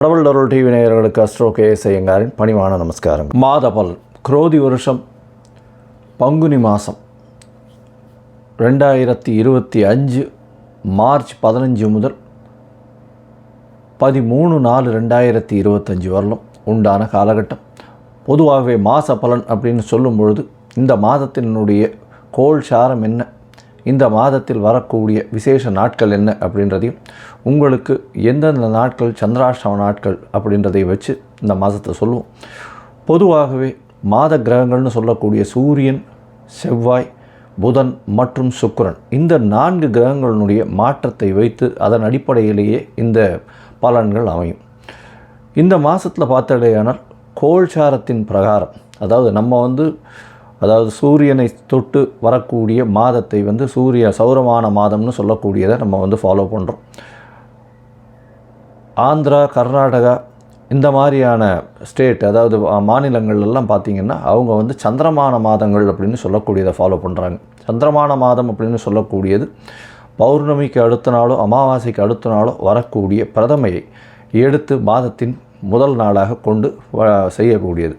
கடவுள் அருள் டிவி நேயர்களுக்கு astro KS ஐயங்காரின் பணிவான நமஸ்காரம். மாத பலன் குரோதி வருஷம் பங்குனி மாதம் 2025 மார்ச் 15 முதல் 13/4/2025 வரலும் உண்டான காலகட்டம். பொதுவாகவே மாத பலன் அப்படின்னு சொல்லும் பொழுது இந்த மாதத்தினுடைய கோள் சாரம் என்ன, இந்த மாதத்தில் வரக்கூடிய விசேஷ நாட்கள் என்ன அப்படின்றதையும், உங்களுக்கு எந்தெந்த நாட்கள் சந்திராஷ்டம நாட்கள் அப்படின்றதை வச்சு இந்த மாதத்தை சொல்லுவோம். பொதுவாகவே மாத கிரகங்கள்னு சொல்லக்கூடிய சூரியன், செவ்வாய், புதன் மற்றும் சுக்கிரன், இந்த 4 கிரகங்களினுடைய மாற்றத்தை வைத்து அதன் அடிப்படையிலேயே இந்த பலன்கள் அமையும். இந்த மாதத்தில் பார்த்தாலேயானால் கோள்சாரத்தின் பிரகாரம், அதாவது நம்ம சூரியனை தொட்டு வரக்கூடிய மாதத்தை சௌரமான மாதம்னு சொல்லக்கூடியதை நம்ம ஃபாலோ பண்ணுறோம். ஆந்திரா, கர்நாடகா இந்த மாதிரியான ஸ்டேட், அதாவது மாநிலங்கள்லாம் பார்த்திங்கன்னா அவங்க சந்திரமான மாதங்கள் அப்படின்னு சொல்லக்கூடியதை ஃபாலோ பண்ணுறாங்க. சந்திரமான மாதம் அப்படின்னு சொல்லக்கூடியது பௌர்ணமிக்கு அடுத்த நாளோ அமாவாசைக்கு அடுத்த நாளோ வரக்கூடிய பிரதமையை எடுத்து மாதத்தின் முதல் நாளாக கொண்டு செய்யக்கூடியது.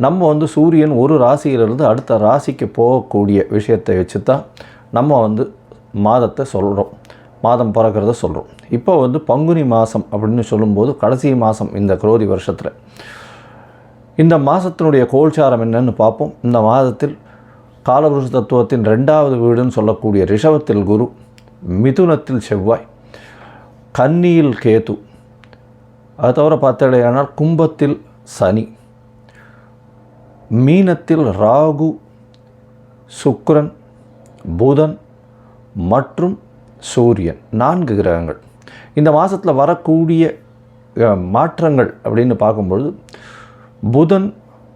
நம்ம சூரியன் ஒரு ராசியிலிருந்து அடுத்த ராசிக்கு போகக்கூடிய விஷயத்தை வச்சு தான் நம்ம மாதத்தை சொல்கிறோம், மாதம் பிறக்கிறத சொல்கிறோம். இப்போ பங்குனி மாதம் அப்படின்னு சொல்லும்போது கடைசி மாதம் இந்த குரோதி வருஷத்தில். இந்த மாதத்தினுடைய கோள்சாரம் என்னன்னு பார்ப்போம். இந்த மாதத்தில் காலபுருஷ தத்துவத்தின் 2வது வீடுன்னு சொல்லக்கூடிய ரிஷபத்தில் குரு, மிதுனத்தில் செவ்வாய், கன்னியில் கேது, அது தவிர பார்த்தாலேயானால் கும்பத்தில் சனி, மீனத்தில் ராகு, சுக்கிரன், புதன் மற்றும் சூரியன், 4 கிரகங்கள். இந்த மாதத்தில் வரக்கூடிய மாற்றங்கள் அப்படின்னு பார்க்கும்பொழுது, புதன்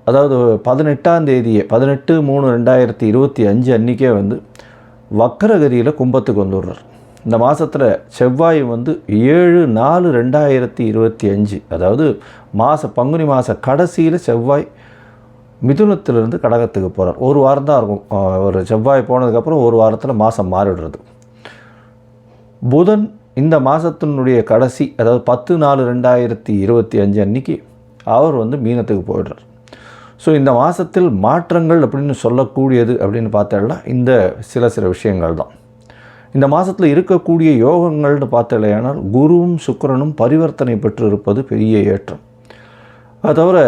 அதாவது 18ஆம் தேதியே 18/3/2025 அன்றைக்கே வக்கரகதியில் கும்பத்துக்கு வந்துடுறார். இந்த மாதத்தில் செவ்வாய் 7/4/2025, அதாவது பங்குனி மாத கடைசியில் செவ்வாய் மிதுனத்திலிருந்து கடகத்துக்கு போகிறார். ஒரு வாரம் தான் இருக்கும். ஒரு செவ்வாய் போனதுக்கப்புறம் ஒரு வாரத்தில் மாதம் மாறிடுறது. புதன் இந்த மாதத்தினுடைய கடைசி, அதாவது 10/4/2025 அன்றைக்கி அவர் மீனத்துக்கு போயிடுறார். ஸோ இந்த மாதத்தில் மாற்றங்கள் அப்படின்னு சொல்லக்கூடியது அப்படின்னு பார்த்தாலும் இந்த சில விஷயங்கள் தான். இந்த மாதத்தில் இருக்கக்கூடிய யோகங்கள்னு பார்த்தாலேயானால் குருவும் சுக்கிரனும் பரிவர்த்தனை பெற்று இருப்பது பெரிய ஏற்றம். அது தவிர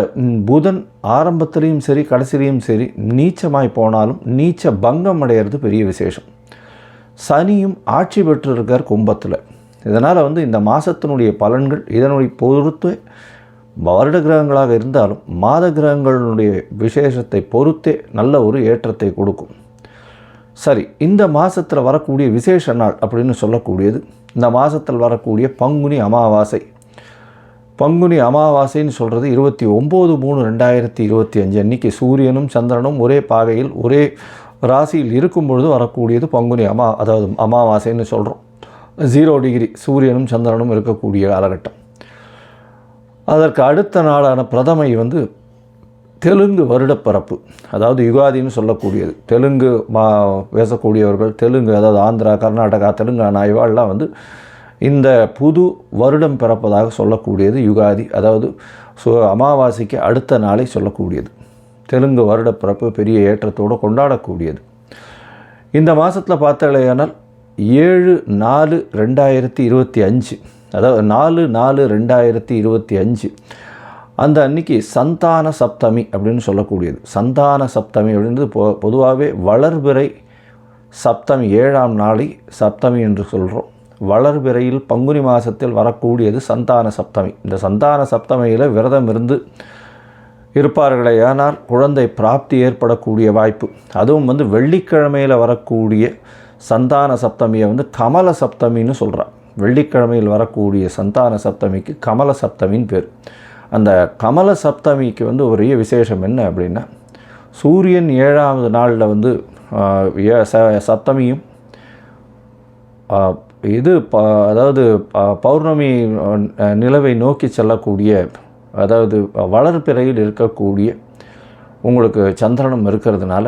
புதன் ஆரம்பத்திலையும் சரி கடைசிலையும் சரி நீச்சமாய் போனாலும் நீச்ச பங்கம் அடையிறது பெரிய விசேஷம். சனியும் ஆட்சி பெற்றிருக்கார் கும்பத்தில். இதனால் இந்த மாதத்தினுடைய பலன்கள் இதனுடைய பொறுத்து வருட கிரகங்களாக இருந்தாலும் மாத கிரகங்களுடைய விசேஷத்தை பொறுத்தே நல்ல ஒரு ஏற்றத்தை கொடுக்கும். சரி, இந்த மாதத்தில் வரக்கூடிய விசேஷ நாள் அப்படின்னு சொல்லக்கூடியது இந்த மாதத்தில் வரக்கூடிய பங்குனி அமாவாசை. பங்குனி அமாவாசைன்னு சொல்கிறது 29/3/2025 அன்றைக்கி சூரியனும் சந்திரனும் ஒரே பாகையில் ஒரே ராசியில் இருக்கும் பொழுது வரக்கூடியது பங்குனி அதாவது அமாவாசைன்னு சொல்கிறோம். 0 டிகிரி சூரியனும் சந்திரனும் இருக்கக்கூடிய காலகட்டம். அதற்கு அடுத்த நாளான பிரதமை தெலுங்கு வருடப்பிறப்பு, அதாவது யுகாதின்னு சொல்லக்கூடியது. தெலுங்கு பேசக்கூடியவர்கள், தெலுங்கு அதாவது ஆந்திரா, கர்நாடகா, தெலுங்கானா இவாள்லாம் இந்த புது வருடம் பிறப்பதாக சொல்லக்கூடியது யுகாதி, அதாவது அமாவாசைக்கு அடுத்த நாளை சொல்லக்கூடியது. தெலுங்கு வருடப்பிறப்பு பெரிய ஏற்றத்தோடு கொண்டாடக்கூடியது. இந்த மாதத்தில் பார்த்தாலேயானால் 7/4/2025, அதாவது 4/4/2025 அந்த அன்னைக்கு சந்தான சப்தமி அப்படின்னு சொல்லக்கூடியது. சந்தான சப்தமி அப்படின்றது பொதுவாகவே வளர்பிறை சப்தமி 7ஆம் நாளை சப்தமி என்று சொல்கிறோம். வளர்பிறையில் பங்குனி மாதத்தில் வரக்கூடியது சந்தான சப்தமி. இந்த சந்தான சப்தமியில் விரதம் இருந்து இருப்பார்களே ஆனால் குழந்தை பிராப்தி ஏற்படக்கூடிய வாய்ப்பு. அதுவும் வெள்ளிக்கிழமையில் வரக்கூடிய சந்தான சப்தமியை கமல சப்தமின்னு சொல்கிறார். வெள்ளிக்கிழமையில் வரக்கூடிய சந்தான சப்தமிக்கு கமல சப்தமின்னு பேர். அந்த கமல சப்தமிக்கு ஒரே விசேஷம் என்ன அப்படின்னா, சூரியன் 7ஆவது நாளில் சப்தமியும் அதாவது பௌர்ணமி நிலவை நோக்கி செல்லக்கூடிய, அதாவது வளர்பிறையில் இருக்கக்கூடிய உங்களுக்கு சந்திரனும் இருக்கிறதுனால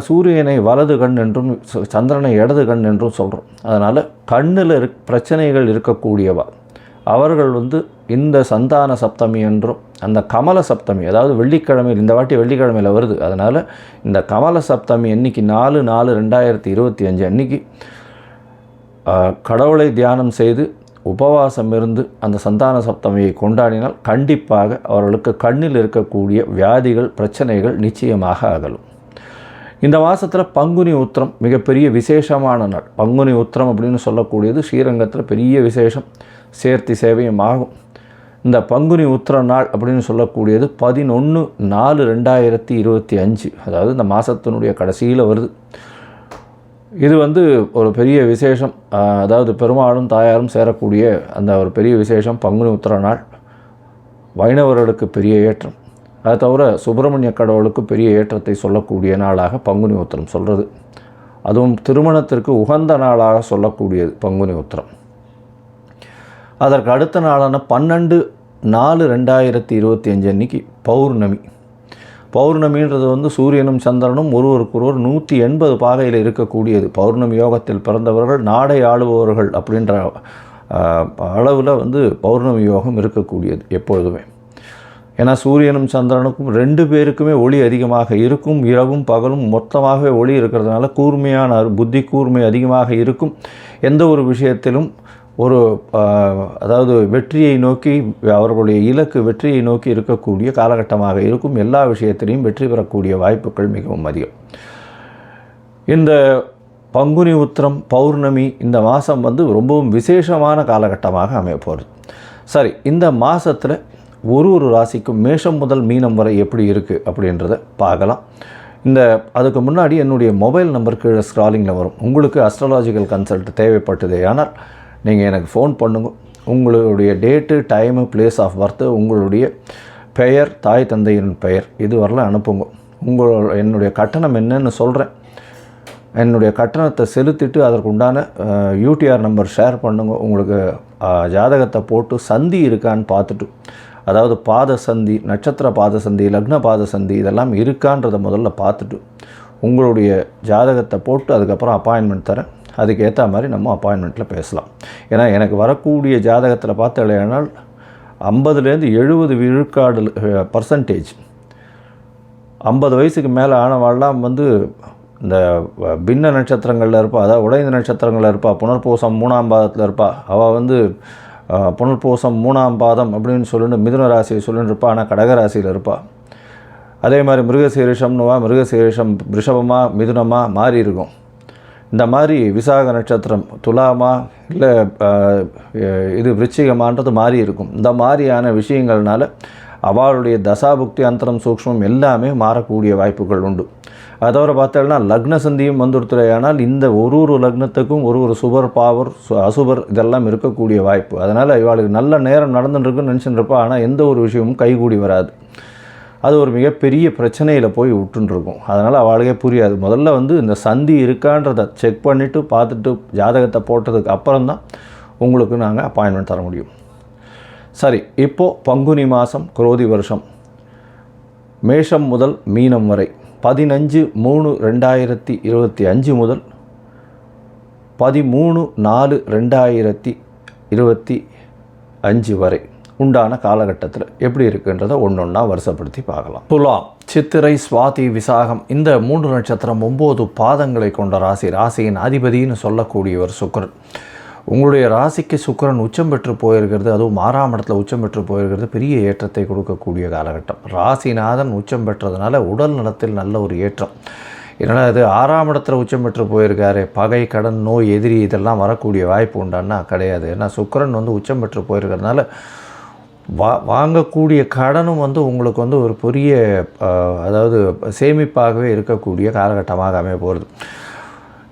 சூரியனை வலது கண் என்றும் சந்திரனை இடது கண் என்றும் சொல்கிறோம். அதனால் கண்ணில் பிரச்சனைகள் இருக்கக்கூடியவா, அவர்கள் வந்து இந்த சந்தான சப்தமி என்றும் அந்த கமல சப்தமி, அதாவது வெள்ளிக்கிழமையில், இந்த வாட்டி வெள்ளிக்கிழமையில் வருது, அதனால் இந்த கமல சப்தமி அன்றைக்கி 4/4/2025 அன்றைக்கி கடவுளை தியானம் செய்து உபவாசம் இருந்து அந்த சந்தான சப்தமியை கொண்டாடினால் கண்டிப்பாக அவர்களுக்கு கண்ணில் இருக்கக்கூடிய வியாதிகள், பிரச்சனைகள் நிச்சயமாக அகலும். இந்த மாதத்தில் பங்குனி உத்திரம் மிகப்பெரிய விசேஷமான நாள். பங்குனி உத்திரம் அப்படின்னு சொல்லக்கூடியது ஸ்ரீரங்கத்தில் பெரிய விசேஷம், சேர்த்தி சேவையும் ஆகும். இந்த பங்குனி உத்திர நாள் அப்படின்னு சொல்லக்கூடியது 11/4/2025, அதாவது இந்த மாதத்தினுடைய கடைசியில் வருது. இது வந்து ஒரு பெரிய விசேஷம், அதாவது பெருமாளும் தாயாரும் சேரக்கூடிய அந்த ஒரு பெரிய விசேஷம் பங்குனி உத்திர நாள். வைணவர்களுக்கு பெரிய ஏற்றம், அதை தவிர சுப்பிரமணிய கடவுளுக்கு பெரிய ஏற்றத்தை சொல்லக்கூடிய நாளாக பங்குனி உத்திரம் சொல்கிறது. அதுவும் திருமணத்திற்கு உகந்த நாளாக சொல்லக்கூடியது பங்குனி உத்திரம். அதற்கு அடுத்த நாளான 12/4/2025 அன்றைக்கி பௌர்ணமி. பௌர்ணமின்றது வந்து சூரியனும் சந்திரனும் ஒருவருக்கொருவர் 180 பாகையில் இருக்கக்கூடியது. பௌர்ணமி யோகத்தில் பிறந்தவர்கள் நாடை ஆளுபவர்கள் அப்படின்ற அளவில் வந்து பௌர்ணமி யோகம் இருக்கக்கூடியது எப்பொழுதுமே. ஏன்னா சூரியனும் சந்திரனுக்கும் 2 பேருக்குமே ஒளி அதிகமாக இருக்கும். இரவும் பகலும் மொத்தமாகவே ஒளி இருக்கிறதுனால கூர்மையான புத்தி கூர்மை அதிகமாக இருக்கும். எந்த ஒரு விஷயத்திலும் ஒரு அதாவது வெற்றியை நோக்கி, அவர்களுடைய இலக்கு வெற்றியை நோக்கி இருக்கக்கூடிய காலகட்டமாக இருக்கும். எல்லா விஷயத்திலையும் வெற்றி பெறக்கூடிய வாய்ப்புகள் மிகவும் அதிகம். இந்த பங்குனி உத்திரம் பௌர்ணமி இந்த மாதம் வந்து ரொம்பவும் விசேஷமான காலகட்டமாக அமையப்போகிறது. சரி, இந்த மாதத்தில் ஒரு ராசிக்கும் மேஷம் முதல் மீனம் வரை எப்படி இருக்குது அப்படின்றத பார்க்கலாம். அதுக்கு முன்னாடி என்னுடைய மொபைல் நம்பர் கீழே ஸ்க்ராலிங்கில் வரும். உங்களுக்கு அஸ்ட்ராலாஜிக்கல் கன்சல்ட் தேவைப்பட்டது ஆனால் நீங்கள் எனக்கு ஃபோன் பண்ணுங்க. உங்களுடைய date, time, place of birth, உங்களுடைய பெயர், தாய் தந்தையின் பெயர் இது வரலாம் அனுப்புங்க. என்னுடைய கட்டணம் என்னன்னு சொல்கிறேன். என்னுடைய கட்டணத்தை செலுத்திட்டு அதற்கு உண்டான யூடிஆர் நம்பர் ஷேர் பண்ணுங்க. உங்களுக்கு ஜாதகத்தை போட்டு சந்தி இருக்கான்னு பார்த்துட்டு, அதாவது பாத சந்தி, நட்சத்திர பாத சந்தி, லக்ன பாத சந்தி இதெல்லாம் இருக்கான்றதை முதல்ல பார்த்துட்டு உங்களுடைய ஜாதகத்தை போட்டு அதுக்கப்புறம் அப்பாயின்மெண்ட் தரேன். அதுக்கு ஏற்ற மாதிரி நம்ம அப்பாயின்மெண்ட்டில் பேசலாம். ஏன்னா எனக்கு வரக்கூடிய ஜாதகத்தில் பார்த்து இல்லையானால் 50-70 விழுக்காடு பர்சன்டேஜ் 50 வயசுக்கு மேலே ஆனவாள்லாம் வந்து இந்த பின்ன நட்சத்திரங்களில் இருப்பாள், அதாவது உடைந்த நட்சத்திரங்களில் இருப்பாள், புனர்பூசம் 3ஆம் பாதத்தில் இருப்பாள். அவள் வந்து புனர்பூசம் 3ஆம் பாதம் அப்படின்னு சொல்லிட்டு மிதுன ராசியை சொல்லிட்டு இருப்பாள், ஆனால் கடகராசியில் இருப்பாள். அதே மாதிரி மிருகசீரிஷம்னுவா, மிருகசீரிஷம் ரிஷபமாக மிதுனமாக மாறி இருக்கும். இந்த மாதிரி விசாக நட்சத்திரம் துலாமா இல்லை இது விருச்சிகமான்றது மாறி இருக்கும். இந்த மாதிரியான விஷயங்கள்னால அவளுடைய தசாபுக்தி அந்தரம் சூக்ஷ்மம் எல்லாமே மாறக்கூடிய வாய்ப்புகள் உண்டு. அதை தவிர பார்த்தோம்னா லக்ன சந்தியும் வந்துடுத்துறையானால் இந்த ஒரு லக்னத்துக்கும் ஒரு சுபர் பாவர் அசுபர் இதெல்லாம் இருக்கக்கூடிய வாய்ப்பு. அதனால் இவளுக்கு நல்ல நேரம் நடந்துட்டுருக்குன்னு நினச்சிட்டு இருப்பா, ஆனால் எந்த ஒரு விஷயமும் கைகூடி வராது. அது ஒரு மிகப்பெரிய பிரச்சனையில் போய் விட்டுருக்கும். அதனால் அவளுக்கே புரியாது. முதல்ல வந்து இந்த சந்தி இருக்கான்றதை செக் பண்ணிவிட்டு பார்த்துட்டு ஜாதகத்தை போட்டதுக்கு அப்புறம்தான் உங்களுக்கு நாங்கள் அப்பாயின்மெண்ட் தர முடியும். சரி, இப்போது பங்குனி மாதம் குரோதி வருஷம் மேஷம் முதல் மீனம் வரை 15/3/2025 முதல் 13/4/2025 வரை உண்டான காலகட்டத்தில் எப்படி இருக்குன்றதை ஒன்றொன்னா வருஷப்படுத்தி பார்க்கலாம். துலாம், சித்திரை, சுவாதி, விசாகம் இந்த 3 நட்சத்திரம் 9 பாதங்களை கொண்ட ராசி. ராசியின் அதிபதினு சொல்லக்கூடியவர் சுக்கிரன். உங்களுடைய ராசிக்கு சுக்கிரன் உச்சம் பெற்று போயிருக்கிறது, அதுவும் 6ஆம் இடத்துல உச்சம் பெற்று போயிருக்கிறது பெரிய ஏற்றத்தை கொடுக்கக்கூடிய காலகட்டம். ராசிநாதன் உச்சம் பெற்றதுனால உடல் நலத்தில் நல்ல ஒரு ஏற்றம். ஏன்னா இது 6ஆம் இடத்துல உச்சம் பெற்று போயிருக்காரு, பகை, கடன், நோய், எதிரி இதெல்லாம் வரக்கூடிய வாய்ப்பு உண்டான்னா கிடையாது. ஏன்னா சுக்கிரன் வந்து உச்சம் பெற்று போயிருக்கிறதுனால வாங்கக்கூடிய கடனும் வந்து உங்களுக்கு வந்து ஒரு பெரிய அதாவது சேமிப்பாகவே இருக்கக்கூடிய காலகட்டமாக அமைய போகிறது.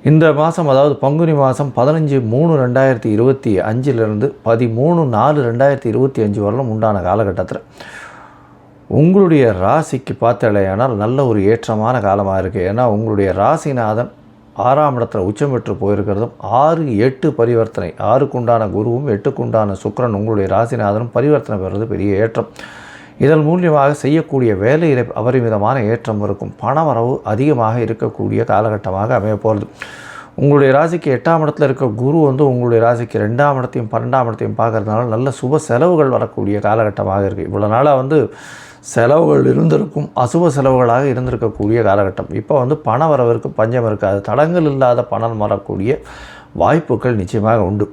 இந்த மாதம், அதாவது பங்குனி மாதம் 15/3/2025 13/4/2025 வரலும் உண்டான காலகட்டத்தில் உங்களுடைய ராசிக்கு பார்த்தாலேயானால் நல்ல ஒரு ஏற்றமான காலமாக இருக்குது. ஏன்னா உங்களுடைய ராசிநாதன் 6ஆம் இடத்துல உச்சம் பெற்று போயிருக்கிறதும் 6-8 பரிவர்த்தனை, 6க்குண்டான குருவும் 8க்குண்டான சுக்கிரன் உங்களுடைய ராசிநாதனும் பரிவர்த்தனை பெறுறது பெரிய ஏற்றம். இதன் மூலியமாக செய்யக்கூடிய வேலையில் அபரிமிதமான ஏற்றம் இருக்கும். பண வரவு அதிகமாக இருக்கக்கூடிய காலகட்டமாக அமைய போகிறது. உங்களுடைய ராசிக்கு 8ஆம் இடத்துல இருக்க குரு வந்து உங்களுடைய ராசிக்கு 2ஆம் இடத்தையும் 12ஆம் இடத்தையும் பார்க்கறதுனால நல்ல சுப செலவுகள் வரக்கூடிய காலகட்டமாக இருக்குது. இவ்வளோ நாளாக வந்து செலவுகள் இருந்திருக்கும், அசுப செலவுகளாக இருந்திருக்கக்கூடிய காலகட்டம். இப்போ வந்து பண வரவிற்கு பஞ்சம் இருக்காது, தடங்கள் இல்லாத பணம் வரக்கூடிய வாய்ப்புகள் நிச்சயமாக உண்டு.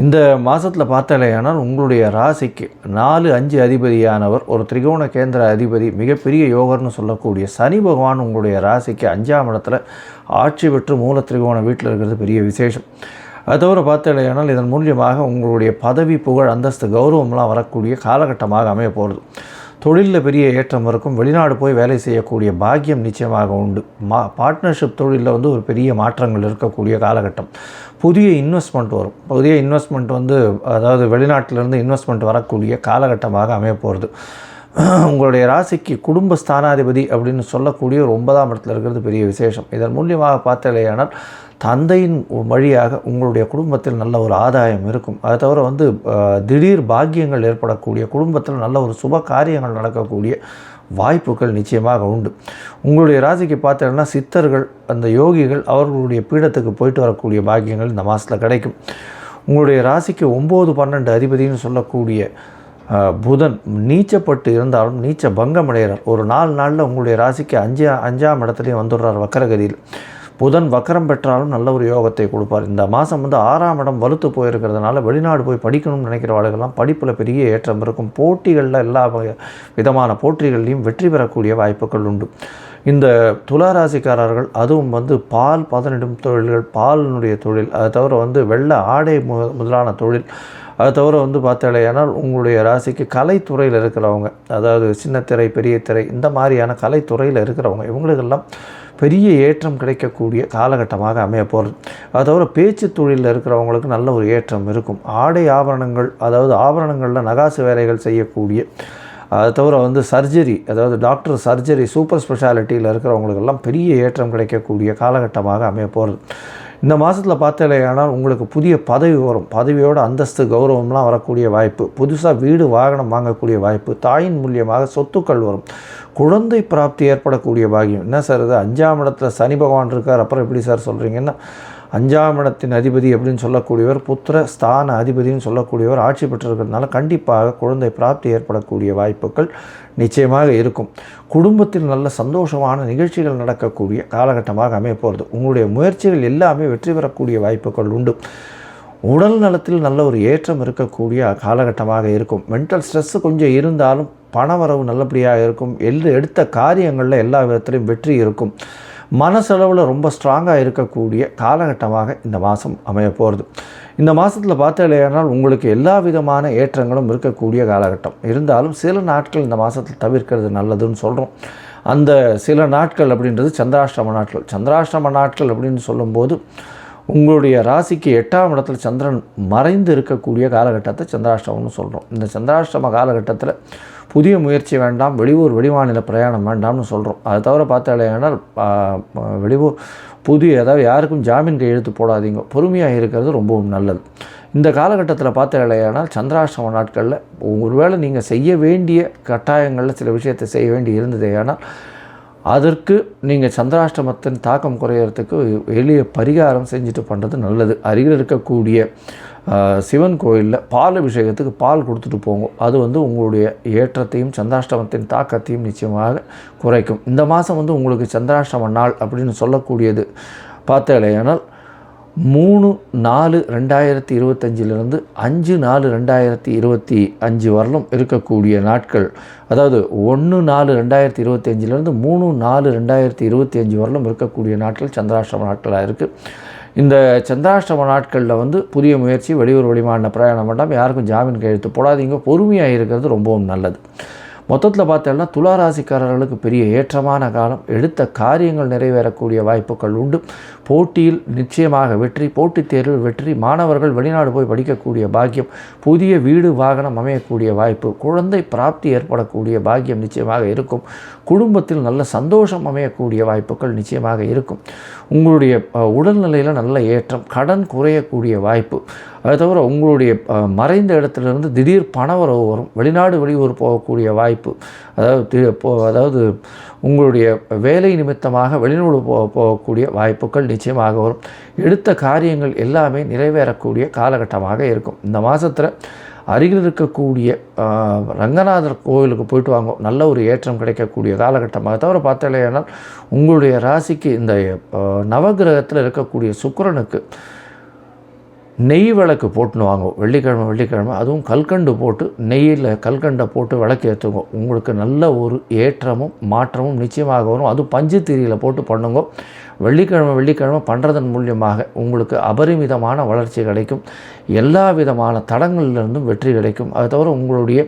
இந்த மாதத்தில் பார்த்தாலேயானால் உங்களுடைய ராசிக்கு 4-5 அதிபதியானவர் ஒரு திரிகோண கேந்திர அதிபதி, மிகப்பெரிய யோகர்னு சொல்லக்கூடிய சனி பகவான் உங்களுடைய ராசிக்கு 5ஆம் இடத்துல ஆட்சி பெற்று மூல திரிகோண வீட்டில் இருக்கிறது பெரிய விசேஷம். அது தவிர பார்த்தாலேயானால் இதன் மூலியமாக உங்களுடைய பதவி, புகழ், அந்தஸ்து, கௌரவம்லாம் வரக்கூடிய காலகட்டமாக அமைய போகிறது. தொழிலில் பெரிய ஏற்றம் இருக்கும். வெளிநாடு போய் வேலை செய்யக்கூடிய பாக்கியம் நிச்சயமாக உண்டு. பார்ட்னர்ஷிப் தொழிலில் வந்து ஒரு பெரிய மாற்றங்கள் இருக்கக்கூடிய காலகட்டம். புதிய இன்வெஸ்ட்மெண்ட் வரும். புதிய இன்வெஸ்ட்மெண்ட் வந்து அதாவது வெளிநாட்டிலேருந்து இன்வெஸ்ட்மெண்ட் வரக்கூடிய காலகட்டமாக அமைய போகிறது. உங்களுடைய ராசிக்கு குடும்ப ஸ்தானாதிபதி அப்படின்னு சொல்லக்கூடிய ஒரு 9ஆம் இடத்துல இருக்கிறது பெரிய விசேஷம். இதன் மூலியமாக பார்த்தாலேயானால் தந்தையின் வழியாக உங்களுடைய குடும்பத்தில் நல்ல ஒரு ஆதாயம் இருக்கும். அதை தவிர வந்து திடீர் பாக்கியங்கள் ஏற்படக்கூடிய, குடும்பத்தில் நல்ல ஒரு சுப காரியங்கள் நடக்கக்கூடிய வாய்ப்புகள் நிச்சயமாக உண்டு. உங்களுடைய ராசிக்கு பார்த்தீங்கன்னா சித்தர்கள், அந்த யோகிகள், அவர்களுடைய பீடத்துக்கு போயிட்டு வரக்கூடிய பாக்கியங்கள் இந்த மாதத்தில் கிடைக்கும். உங்களுடைய ராசிக்கு 9-12 அதிபதினு சொல்லக்கூடிய புதன் நீச்சப்பட்டு இருந்தாலும் நீச்ச பங்கம் அடைகிறார். ஒரு 4 நாளில் உங்களுடைய ராசிக்கு 5ஆம் இடத்துலையும் வந்துடுறார் வக்கரகதியில். புதன் வக்கரம் பெற்றாலும் நல்ல ஒரு யோகத்தை கொடுப்பார். இந்த மாதம் வந்து 6ஆம் இடம் வலுத்து போயிருக்கிறதுனால வெளிநாடு போய் படிக்கணும்னு நினைக்கிறவர்களுக்கெல்லாம் படிப்பில் பெரிய ஏற்றம் இருக்கும். போட்டிகளில் எல்லா விதமான போட்டிகள்லையும் வெற்றி பெறக்கூடிய வாய்ப்புகள் உண்டு. இந்த துளாராசிக்காரர்கள் அதுவும் வந்து பால் பதனிடும் தொழில்கள், பாலினுடைய தொழில், அதை தவிர வந்து வெள்ளை ஆடை முதலான தொழில், அதை தவிர வந்து பார்த்தாலேயானால் உங்களுடைய ராசிக்கு கலைத்துறையில் இருக்கிறவங்க, அதாவது சின்ன திரை, பெரிய திரை, இந்த மாதிரியான கலைத்துறையில் இருக்கிறவங்க, இவங்களுக்கெல்லாம் பெரிய ஏற்றம் கிடைக்கக்கூடிய காலகட்டமாக அமைய போகிறது. அது தவிர பேச்சு தொழிலில் இருக்கிறவங்களுக்கு நல்ல ஒரு ஏற்றம் இருக்கும். ஆடை ஆபரணங்கள், அதாவது ஆபரணங்களில் நகாசு வேலைகள் செய்யக்கூடிய, அது தவிர வந்து சர்ஜரி, அதாவது டாக்டர் சர்ஜரி, சூப்பர் ஸ்பெஷாலிட்டியில் இருக்கிறவங்களுக்கெல்லாம் பெரிய ஏற்றம் கிடைக்கக்கூடிய காலகட்டமாக அமைய போகிறது. இந்த மாதத்தில் பார்த்தாலேயானால் உங்களுக்கு புதிய பதவி வரும். பதவியோட அந்தஸ்து, கௌரவம்லாம் வரக்கூடிய வாய்ப்பு. புதுசாக வீடு, வாகனம் வாங்கக்கூடிய வாய்ப்பு. தாயின் மூலியமாக சொத்துக்கள் வரும். குழந்தை பிராப்தி ஏற்படக்கூடிய பாக்கியம். என்ன சார் இது, 5ஆம் இடத்துல சனி பகவான் இருக்கார், அப்புறம் எப்படி சார் சொல்கிறீங்கன்னா, 5ஆம் இடத்தின் அதிபதி அப்படின்னு சொல்லக்கூடியவர், புத்திர ஸ்தான அதிபதினு சொல்லக்கூடியவர் ஆட்சி பெற்றிருக்கிறதுனால கண்டிப்பாக குழந்தை பிராப்தி ஏற்படக்கூடிய வாய்ப்புகள் நிச்சயமாக இருக்கும். குடும்பத்தில் நல்ல சந்தோஷமான நிகழ்ச்சிகள் நடக்கக்கூடிய காலகட்டமாக அமைய போகிறது. உங்களுடைய முயற்சிகள் எல்லாமே வெற்றி பெறக்கூடிய வாய்ப்புகள் உண்டு. உடல் நலத்தில் நல்ல ஒரு ஏற்றம் இருக்கக்கூடிய காலகட்டமாக இருக்கும். மென்டல் ஸ்ட்ரெஸ்ஸு கொஞ்சம் இருந்தாலும் பணவரவு நல்லபடியாக இருக்கும். எடுத்த காரியங்களில் எல்லா விதத்திலையும் வெற்றி இருக்கும். மனசளவில் ரொம்ப ஸ்ட்ராங்காக இருக்கக்கூடிய காலகட்டமாக இந்த மாதம் அமைய போகிறது. இந்த மாதத்தில் பார்த்தாலேயானால் உங்களுக்கு எல்லா விதமான ஏற்றங்களும் இருக்கக்கூடிய காலகட்டம். இருந்தாலும் சில நாட்கள் இந்த மாதத்தில் தவிர்க்கிறது நல்லதுன்னு சொல்கிறோம். அந்த சில நாட்கள் அப்படின்றது சந்திராஷ்டம நாட்கள். சந்திராஷ்டம நாட்கள் அப்படின்னு சொல்லும்போது உங்களுடைய ராசிக்கு 8ஆம் இடத்துல சந்திரன் மறைந்து இருக்கக்கூடிய காலகட்டத்தை சந்திராஷ்டமம்னு சொல்கிறோம். இந்த சந்திராஷ்டம காலகட்டத்தில் புதிய முயற்சி வேண்டாம், வெளியூர் வெளிமாநில பிரயாணம் வேண்டாம்னு சொல்கிறோம். அதை தவிர பார்த்தாலேயானால் வெளியூர் அதாவது யாருக்கும் ஜாமீன் கையெழுத்து போடாதீங்க, பொறுமையாக இருக்கிறது ரொம்பவும் நல்லது. இந்த காலகட்டத்தில் பார்த்தாலேயானால் சந்திராஷ்டம நாட்களில் ஒருவேளை நீங்கள் செய்ய வேண்டிய கட்டாயங்களில் சில விஷயத்தை செய்ய வேண்டி இருந்ததேயானால் அதற்கு நீங்கள் சந்திராஷ்டமத்தின் தாக்கம் குறையிறதுக்கு எளிய பரிகாரம் செஞ்சுட்டு பண்ணுறது நல்லது. அருகில் இருக்கக்கூடிய சிவன் கோயிலில் பால் அபிஷேகத்துக்கு பால் கொடுத்துட்டு போங்க. அது வந்து உங்களுடைய ஏற்றத்தையும் சந்திராஷ்டமத்தின் தாக்கத்தையும் நிச்சயமாக குறைக்கும். இந்த மாதம் வந்து உங்களுக்கு சந்திராஷ்டம நாள் அப்படின்னு சொல்லக்கூடியது பார்த்தாலேயானால் 3/4/2025 5/4/2025 வரலும் இருக்கக்கூடிய நாட்கள், அதாவது 1/4/2025 3/4/2025 வரலும் இருக்கக்கூடிய நாட்கள் சந்திராஷ்டம நாட்களாக இருக்குது. இந்த சந்திராஷ்டம நாட்களில் வந்து புதிய முயற்சி, வெளியூர் வெளிமாநில பிரயாணம் வேண்டாம், யாருக்கும் ஜாமீன் கையெழுத்து போடாதீங்க, பொறுமையாக இருக்கிறது ரொம்பவும் நல்லது. மொத்தத்தில் பார்த்தோம்னா துளாராசிக்காரர்களுக்கு பெரிய ஏற்றமான காலம். எடுத்த காரியங்கள் நிறைவேறக்கூடிய வாய்ப்புகள் உண்டு. போட்டியில் நிச்சயமாக வெற்றி, போட்டித் தேர்வில் வெற்றி, மாணவர்கள் வெளிநாடு போய் படிக்கக்கூடிய பாக்கியம், புதிய வீடு வாகனம் அமையக்கூடிய வாய்ப்பு, குழந்தை பிராப்தி ஏற்படக்கூடிய பாக்கியம் நிச்சயமாக இருக்கும். குடும்பத்தில் நல்ல சந்தோஷம் அமையக்கூடிய வாய்ப்புகள் நிச்சயமாக இருக்கும். உங்களுடைய உடல்நிலையில் நல்ல ஏற்றம், கடன் குறையக்கூடிய வாய்ப்பு. அதை தவிர உங்களுடைய மறைந்த இடத்துலேருந்து திடீர் பணவரவு வரும். வெளிநாடு வெளியூர் போகக்கூடிய வாய்ப்பு, அதாவது உங்களுடைய வேலை நிமித்தமாக வெளிநாடு போகக்கூடிய வாய்ப்புகள் நிச்சயமாக வரும். எடுத்த காரியங்கள் எல்லாமே நிறைவேறக்கூடிய காலகட்டமாக இருக்கும். இந்த மாதத்தில் அருகில் இருக்கக்கூடிய ரங்கநாதர் கோவிலுக்கு போயிட்டு வாங்க, நல்ல ஒரு ஏற்றம் கிடைக்கக்கூடிய காலகட்டமாக. தவிர பார்த்தாலேனால் உங்களுடைய ராசிக்கு இந்த நவகிரகத்தில் இருக்கக்கூடிய சுக்கிரனுக்கு நெய் விளக்கு போட்டுன்னு வாங்க வெள்ளிக்கிழமை. அதுவும் கல்கண்டு போட்டு நெய்யில் கல்கண்டை போட்டு விளக்கு ஏற்றுங்க. உங்களுக்கு நல்ல ஒரு ஏற்றமும் மாற்றமும் நிச்சயமாக வரும். அதுவும் பஞ்சு திரியில் போட்டு பண்ணுங்க. வெள்ளிக்கிழமை பண்ணுறதன் மூலியமாக உங்களுக்கு அபரிமிதமான வளர்ச்சி கிடைக்கும். எல்லா விதமான தடங்களிலிருந்தும் வெற்றி கிடைக்கும். அது தவிர உங்களுடைய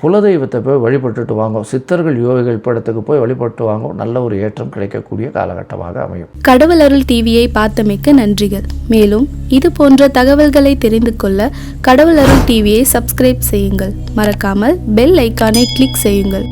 குலதெய்வத்தை போய் வழிபட்டுட்டு வாங்க, சித்தர்கள் யோகிகள் படத்துக்கு போய் வழிபட்டு வாங்க, நல்ல ஒரு ஏற்றம் கிடைக்கக்கூடிய காலகட்டமாக அமையும். கடவுள் அருள் டிவியை பார்த்தமைக்க நன்றிகள். மேலும் இது போன்ற தகவல்களை தெரிந்து கொள்ள கடவுள் அருள் டிவியை சப்ஸ்கிரைப் செய்யுங்கள். மறக்காமல் பெல் ஐக்கானை கிளிக் செய்யுங்கள்.